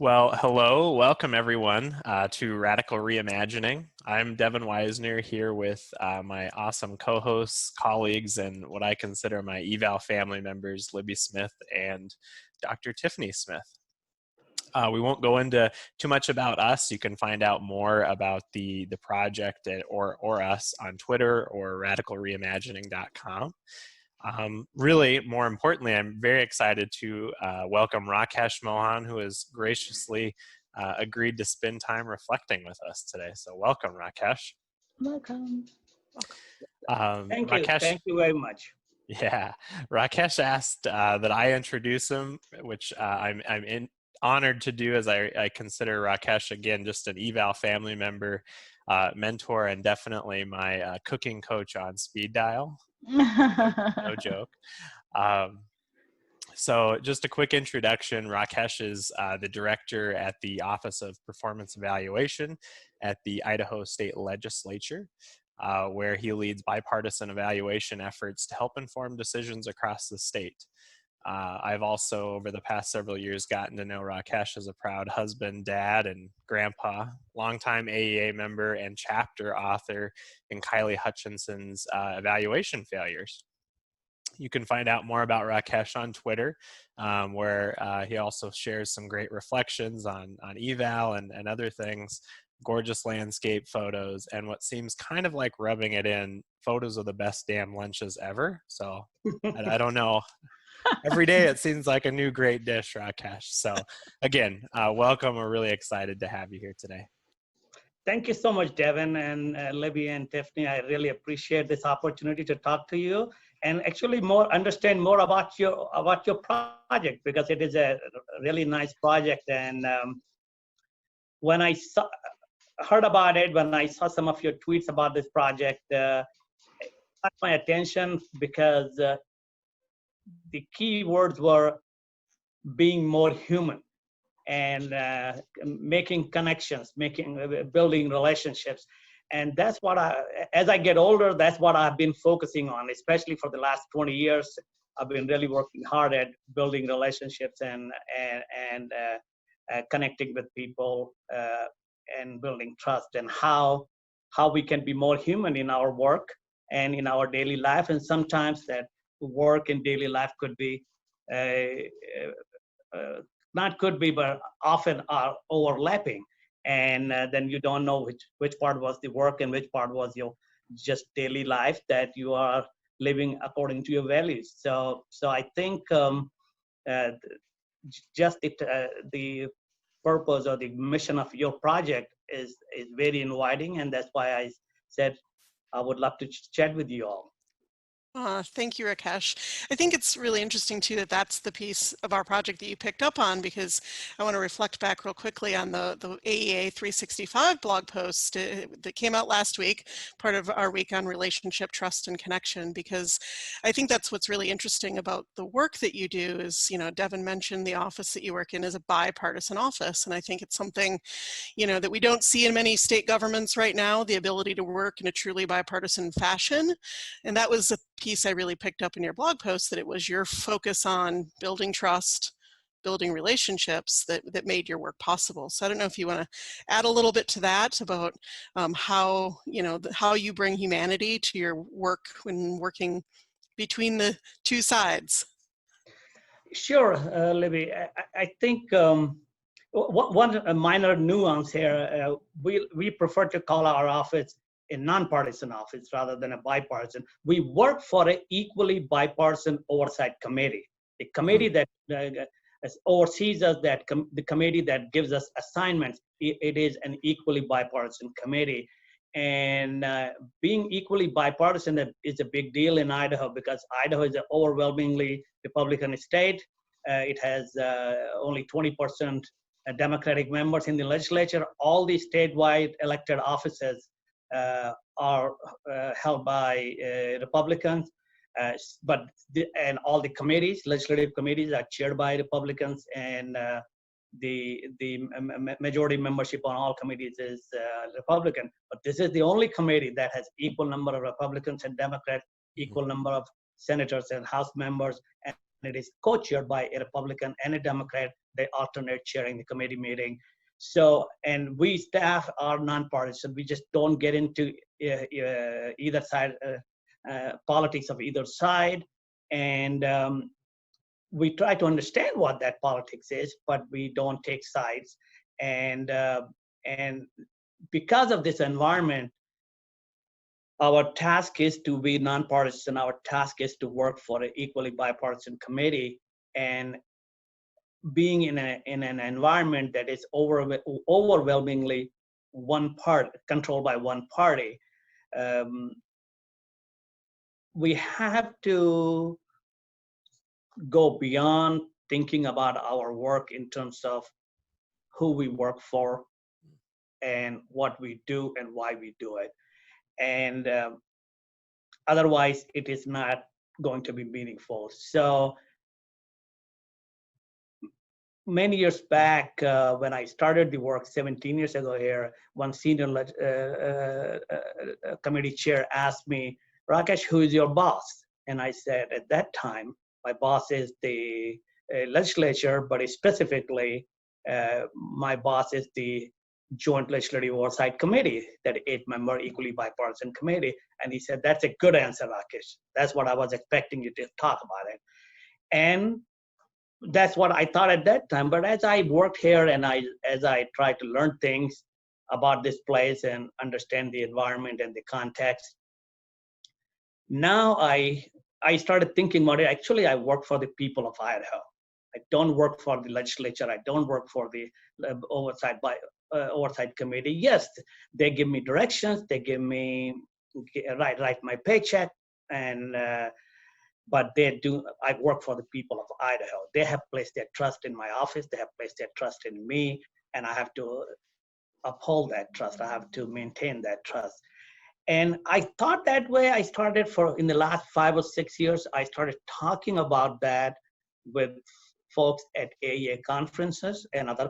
Well, hello, welcome everyone to Radical Reimagining. I'm Deven Wisner here with my awesome co-hosts, colleagues, and what I consider my eval family members, Libby Smith and Dr. Tiffany Smith. We won't go into too much about us. You can find out more about the project or us on Twitter or radicalreimagining.com. Really, more importantly, I'm very excited to welcome Rakesh Mohan, who has graciously agreed to spend time reflecting with us today. So welcome, Rakesh. Welcome. Thank you. Rakesh, Thank you very much. Yeah, Rakesh asked that I introduce him, which I'm honored to do, as I consider Rakesh, again, just an eval family member, mentor, and definitely my cooking coach on speed dial. No joke. So just a quick introduction. Rakesh is the director at the Office of Performance Evaluation at the Idaho State Legislature, where he leads bipartisan evaluation efforts to help inform decisions across the state. I've also, over the past several years, gotten to know Rakesh as a proud husband, dad, and grandpa, longtime AEA member and chapter author in Kylie Hutchinson's Evaluation Failures. You can find out more about Rakesh on Twitter, where he also shares some great reflections on eval and other things, gorgeous landscape photos, and what seems kind of like rubbing it in, photos of the best damn lunches ever. So I don't know. Every day it seems like a new great dish, Rakesh. So again, welcome. We're really excited to have you here today. Thank you so much, Deven and Libby and Tiffany. I really appreciate this opportunity to talk to you and actually understand more about your project, because it is a really nice project. And when I heard about it, when I saw some of your tweets about this project, it caught my attention because the key words were being more human and making connections, building relationships. And that's what as I get older, that's what I've been focusing on, especially for the last 20 years. I've been really working hard at building relationships and connecting with people and building trust, and how we can be more human in our work and in our daily life. And sometimes that work and daily life could be not could be, but often are overlapping. And then you don't know which part was the work and which part was your just daily life that you are living according to your values. So I think just the purpose or the mission of your project is very inviting, and that's why I said I would love to chat with you all. Thank you, Rakesh. I think it's really interesting too that that's the piece of our project that you picked up on, because I want to reflect back real quickly on the AEA 365 blog post that came out last week, part of our week on relationship, trust, and connection, because I think that's what's really interesting about the work that you do is, Deven mentioned the office that you work in is a bipartisan office, and I think it's something, that we don't see in many state governments right now, the ability to work in a truly bipartisan fashion. And that was a piece I really picked up in your blog post, that it was your focus on building trust, building relationships that made your work possible. So I don't know if you want to add a little bit to that about how you bring humanity to your work when working between the two sides. Sure, Libby. I think one minor nuance here, we prefer to call our office a nonpartisan office rather than a bipartisan. We work for an equally bipartisan oversight committee. The committee that oversees us, the committee that gives us assignments, it is an equally bipartisan committee. And being equally bipartisan is a big deal in Idaho, because Idaho is an overwhelmingly Republican state. It has only 20% Democratic members in the legislature. All the statewide elected offices are held by Republicans, and all the committees, legislative committees, are chaired by Republicans, and the majority membership on all committees is Republican. But this is the only committee that has equal number of Republicans and Democrats, equal number of senators and House members, and it is co-chaired by a Republican and a Democrat they alternate chairing the committee meeting. So, and we staff are nonpartisan. We just don't get into either side, politics of either side. And we try to understand what that politics is, but we don't take sides. And because of this environment, our task is to be nonpartisan. Our task is to work for an equally bipartisan committee. And being in an environment that is overwhelmingly controlled by one party, we have to go beyond thinking about our work in terms of who we work for and what we do and why we do it. And otherwise, it is not going to be meaningful. So many years back, when I started the work 17 years ago here, one senior committee chair asked me, Rakesh, who is your boss? And I said, at that time, my boss is the legislature, but specifically, my boss is the Joint Legislative Oversight Committee, that 8-member, equally bipartisan committee. And he said, that's a good answer, Rakesh. That's what I was expecting you to talk about it. And that's what I thought at that time. But as I worked here and as I tried to learn things about this place and understand the environment and the context, now I started thinking about it. Actually, I work for the people of Idaho. I don't work for the legislature. I don't work for the oversight committee. Yes, they give me directions. They give me write my paycheck, and but I work for the people of Idaho. They have placed their trust in my office. They have placed their trust in me, and I have to uphold that trust. I have to maintain that trust. And I thought that way. I started in the last 5 or 6 years, I started talking about that with folks at AEA conferences and other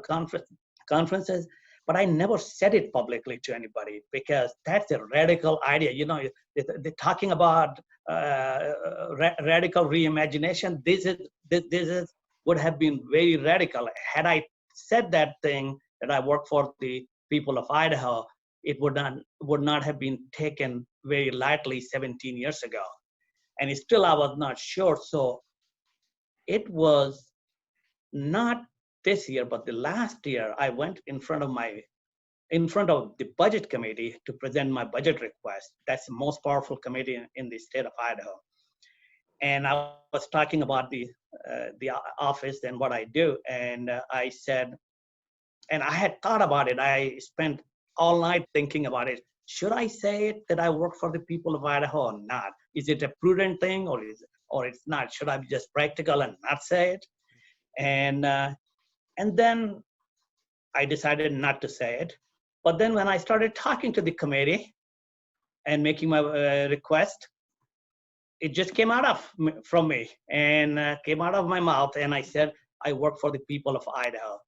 conferences, but I never said it publicly to anybody because that's a radical idea. You know, they're talking about radical reimagination. This would have been very radical. Had I said that thing that I work for the people of Idaho, it would not have been taken very lightly 17 years ago. And still I was not sure. So it was not this year, but the last year, I went in front of the budget committee to present my budget request. That's the most powerful committee in the state of Idaho. And I was talking about the office and what I do. And I said, and I had thought about it. I spent all night thinking about it. Should I say it that I work for the people of Idaho or not? Is it a prudent thing or it's not? Should I be just practical and not say it? And then I decided not to say it. But then when I started talking to the committee and making my request, it just came from me and came out of my mouth. And I said, I work for the people of Idaho.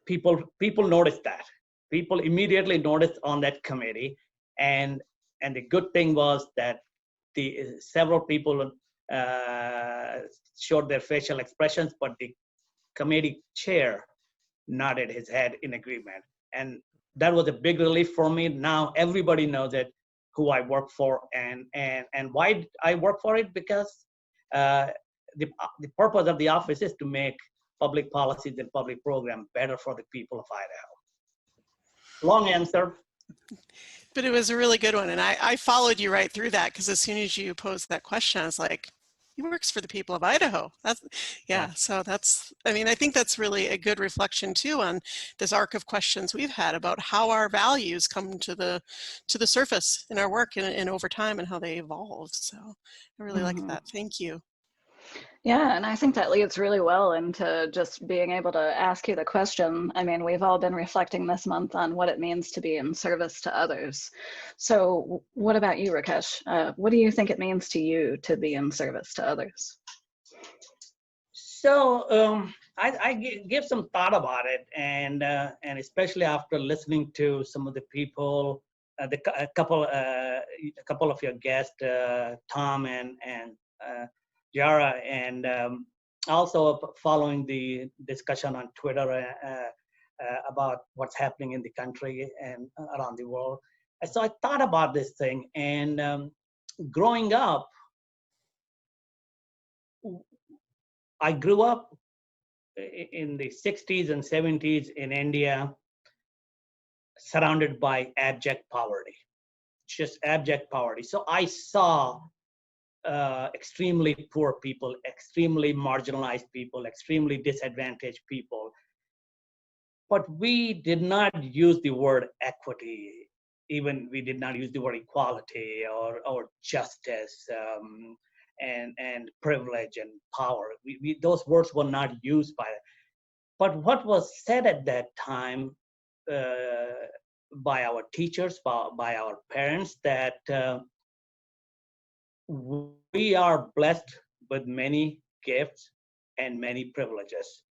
People noticed that. People immediately noticed on that committee. And the good thing was that several people showed their facial expressions, but the committee chair nodded his head in agreement. And that was a big relief for me. Now everybody knows who I work for and why I work for it, because the purpose of the office is to make public policies and public programs better for the people of Idaho. Long answer. But it was a really good one. And I followed you right through that, because as soon as you posed that question, I was like, he works for the people of Idaho. So I think that's really a good reflection too on this arc of questions we've had about how our values come to the surface in our work and over time and how they evolve. So I really like that. Thank you. Yeah, and I think that leads really well into just being able to ask you the question. I mean, we've all been reflecting this month on what it means to be in service to others. So what about you, Rakesh? What do you think it means to you to be in service to others? So I give some thought about it, and especially after listening to some of the people, a couple of your guests, Tom and Jara, and also following the discussion on Twitter about what's happening in the country and around the world. So I thought about this thing, and growing up, I grew up in the 60s and 70s in India, surrounded by abject poverty, just abject poverty. So I saw extremely poor people, extremely marginalized people, extremely disadvantaged people. But we did not use the word equity. Even we did not use the word equality or justice and privilege and power. Those words were not used by it. But what was said at that time by our teachers, by our parents, that we are blessed with many gifts and many privileges.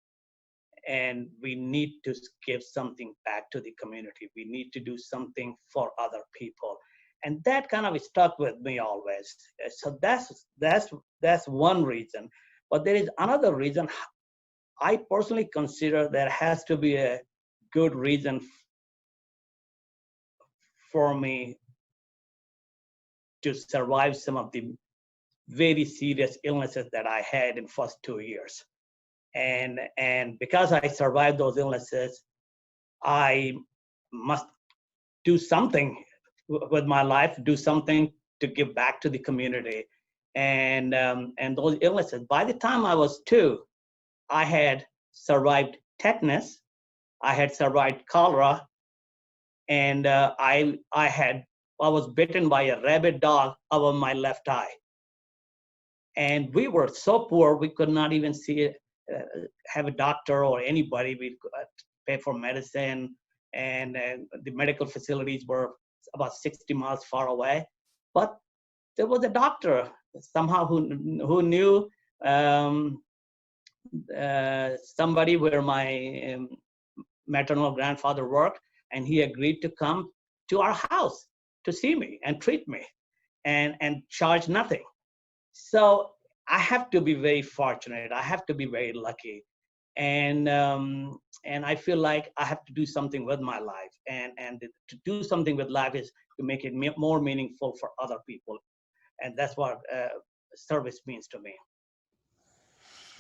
And we need to give something back to the community. We need to do something for other people. And that kind of stuck with me always. So that's one reason. But there is another reason. I personally consider there has to be a good reason for me to survive some of the very serious illnesses that I had in first 2 years. And because I survived those illnesses, I must do something with my life, do something to give back to the community. And those illnesses, by the time I was 2, I had survived tetanus, I had survived cholera, and I was bitten by a rabid dog over my left eye. And we were so poor, we could not even have a doctor or anybody. We could pay for medicine, and the medical facilities were about 60 miles far away. But there was a doctor somehow who knew somebody where my maternal grandfather worked, and he agreed to come to our house to see me and treat me and charge nothing. So I have to be very fortunate. I have to be very lucky. And I feel like I have to do something with my life. And to do something with life is to make it more meaningful for other people. And that's what service means to me.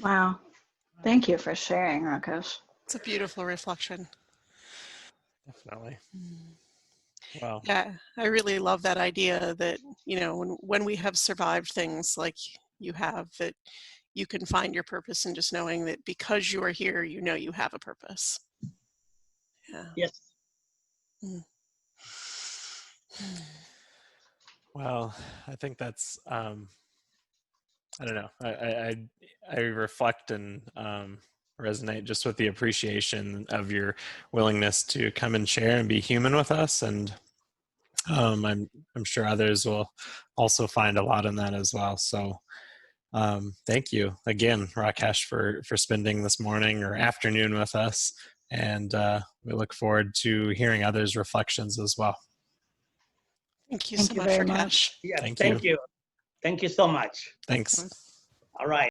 Wow. Thank you for sharing, Rakesh. It's a beautiful reflection. Definitely. Wow. Yeah, I really love that idea that, you know, when we have survived things like you have, that you can find your purpose in just knowing that because you are here, you know you have a purpose. Yeah. Yes. Mm. Well, I think that's I don't know. I reflect and resonate just with the appreciation of your willingness to come and share and be human with us, and I'm sure others will also find a lot in that as well. So thank you again, Rakesh, for spending this morning or afternoon with us, and we look forward to hearing others' reflections as well. Thank you Thank so you much, very Rakesh. much. Yes. Thank Thank you. you. Thank you so much. Thanks. All right.